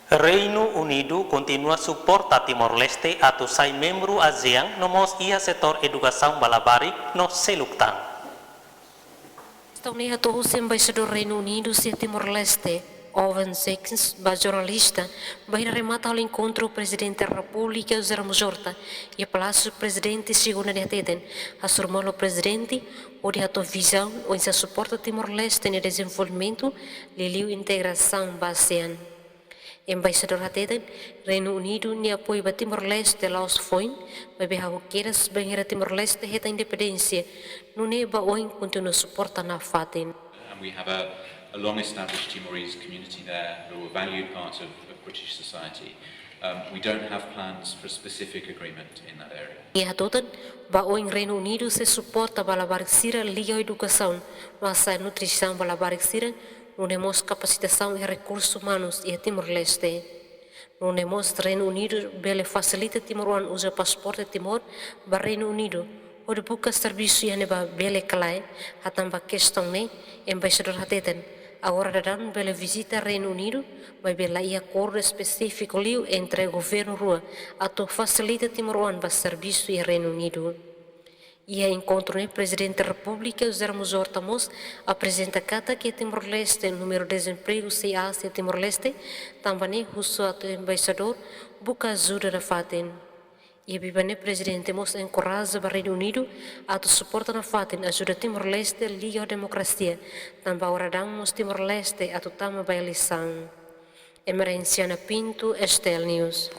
Reino Unido continua suporta Timor-Leste atau sai membro ASEAN nomos ia setor educação balabari no seluktan. Estão todos os embaixador Reino Unido e Timor-Leste, Owen Sexton, jornalista, vai rematar o encontro o presidente da República, José Mujorta, e o palácio presidente segunda de Ateden, assumou o presidente, o de a visão, o seu suporte a Timor-Leste no desenvolvimento, e a integração ASEAN. Embaixador Ateden, Reino Unido, ne apoio a Timor-Leste Laos foi, mas bem o que era bem Timor-Leste reta independência, não é ba oi continua suporta na faten. And we have a long-established Timorese community there who are a valued part of British society. We don't have plans for a specific agreement in that area. E a toda ba oi Reino Unido se suporta balabarixira liga a educação, mas a nutrição balabarixira não temos capacitação e recursos humanos e a Timor-Leste. Não temos Reino Unido bele facilita Timor-One usa passaporte Timor ba Reino Unido. O de busca serviço e neba bele calai hatamba questão ne embaixador Ateden. Agora dan bele visita Reino Unido, vai bela e acordo específico liu entre o governo rua atau facilita Timor-One ba serviço e Reino Unido. E a encontro o presidente da República, José Mujorta Mos, apresenta carta que Timor-Leste, número de desemprego se Ásia Timor-Leste, também o seu embaixador, busca ajuda da FATEN. E a bibane presidente Mos encoraja o Reino Unido a suportar na FATEN ajuda Timor-Leste liga a democracia, também oradamos Timor-Leste a tutama bailisang. Emerenciana Pinto, Estel News.